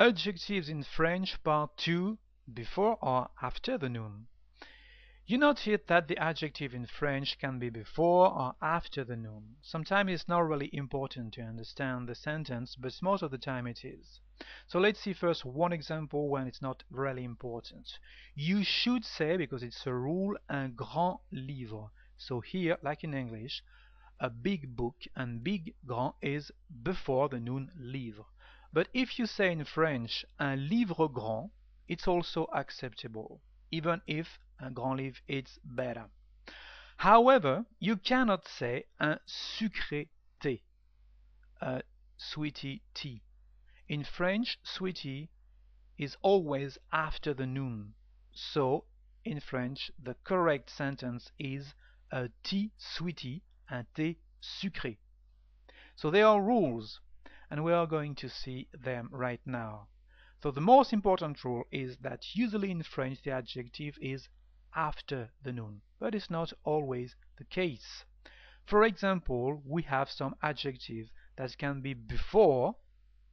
Adjectives in French, Part 2, before or after the noun. You notice that the adjective in French can be before or after the noun. Sometimes it's not really important to understand the sentence, but most of the time it is. So let's see first one example when it's not really important. You should say, because it's a rule, un grand livre. So here, like in English, a big book, and big, grand is before the noun livre. But if you say in French un livre grand, it's also acceptable, even if un grand livre is better. However, you cannot say un sucré thé, a sweety tea. In French, sweety is always after the noun. So, in French, the correct sentence is a tea sweety, un thé sucré. So there are rules, and we are going to see them right now. So the most important rule is that usually in French the adjective is after the noun, but it's not always the case. For example, we have some adjectives that can be before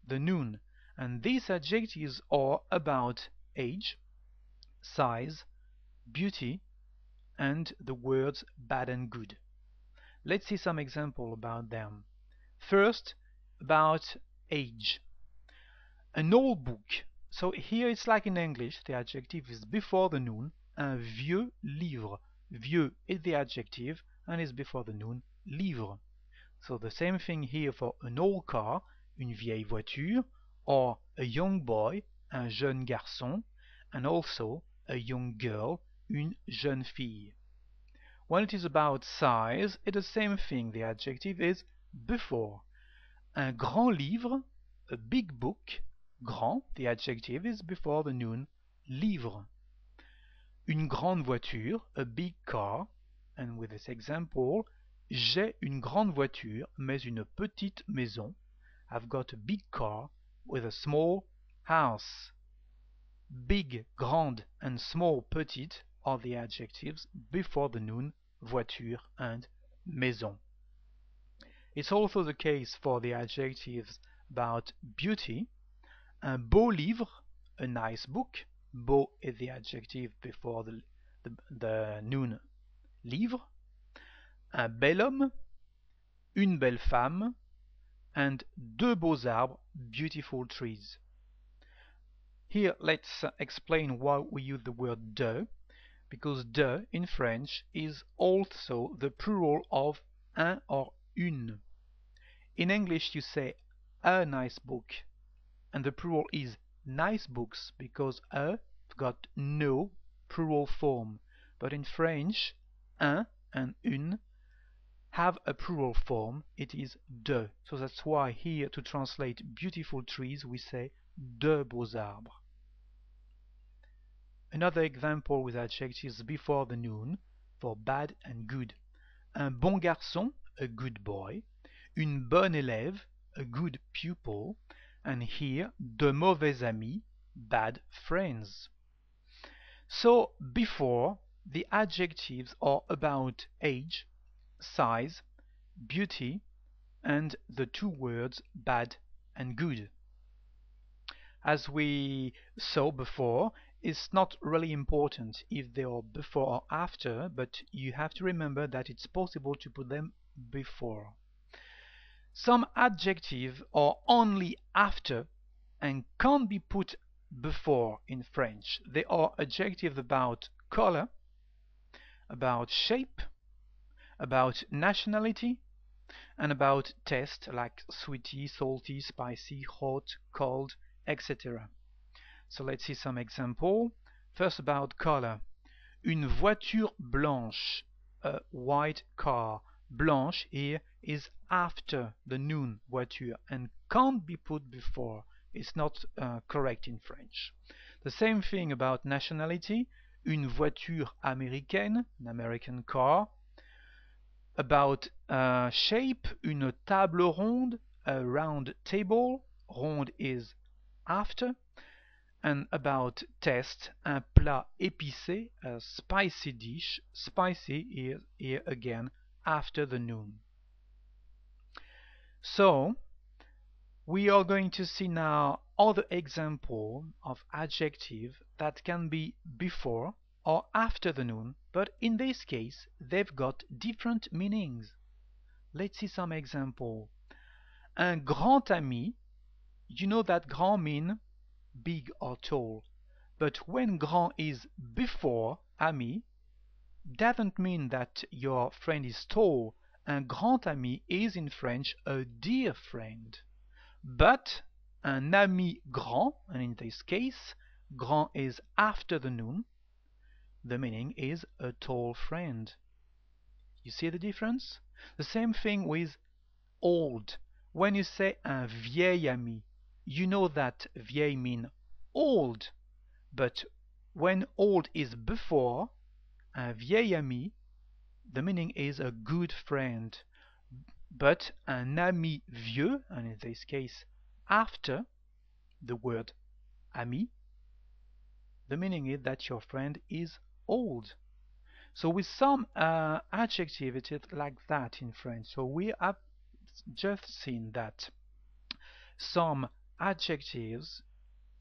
the noun, and these adjectives are about age, size, beauty, and the words bad and good. Let's see some examples about them. First, about age. An old book. So here it's like in English, the adjective is before the noun. Un vieux livre. Vieux is the adjective and is before the noun livre. So the same thing here for an old car, une vieille voiture, or a young boy, un jeune garçon, and also a young girl, une jeune fille. When it is about size, it's the same thing. The adjective is before. Un grand livre, a big book. Grand, the adjective, is before the noun livre. Une grande voiture, a big car. And with this example, j'ai une grande voiture, mais une petite maison. I've got a big car with a small house. Big, grande, and small, petite are the adjectives before the noun voiture and maison. It's also the case for the adjectives about beauty. Un beau livre, a nice book. Beau is the adjective before the noun livre. Un bel homme, une belle femme, and deux beaux arbres, beautiful trees. Here let's explain why we use the word de, because de in French is also the plural of un or une. In English you say a nice book, and the plural is nice books because a got no plural form. But in French, un and une have a plural form. It is de. So that's why here to translate beautiful trees we say de beaux arbres. Another example with adjectives before the noun for bad and good. Un bon garçon, a good boy. Une bonne élève, a good pupil. And here, de mauvais amis, bad friends. So before, the adjectives are about age, size, beauty, and the two words bad and good. As we saw before, it's not really important if they are before or after, but you have to remember that it's possible to put them before. Some adjectives are only after and can't be put before in French. They are adjectives about color, about shape, about nationality, and about taste, like sweety, salty, spicy, hot, cold, etc. So let's see some example. First about color. Une voiture blanche, a white car. Blanche here is after the noun voiture and can't be put before. It's not correct in French. The same thing about nationality. Une voiture américaine, an American car. About shape, une table ronde, a round table. Ronde is after. And about taste, un plat épicé, a spicy dish. Spicy is here again after the noun. So We are going to see now other example of adjective that can be before or after the noun, but in this case they've got different meanings. Let's see some example. Un grand ami, you know that grand means big or tall, but when grand is before ami, doesn't mean that your friend is tall. Un grand ami is in French a dear friend. But un ami grand, and in this case, grand is after the noun, the meaning is a tall friend. You see the difference? The same thing with old. When you say un vieil ami, you know that vieil means old, but when old is before, un vieil ami, the meaning is a good friend. But un ami vieux, and in this case after the word ami, the meaning is that your friend is old. So with some adjective it is like that in French. So we have just seen that some adjectives,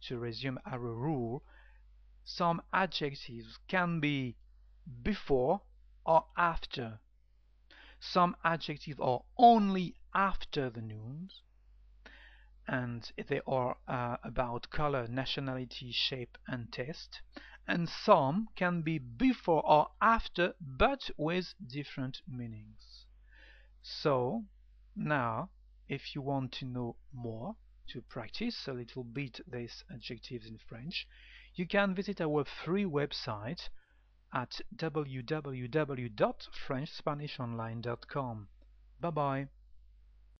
to resume our rule, some adjectives can be before or after. Some adjectives are only after the nouns, and they are about color, nationality, shape, and taste. And some can be before or after, but with different meanings. So now, if you want to know more, to practice a little bit these adjectives in French, you can visit our free website at www.frenchspanishonline.com. Bye bye.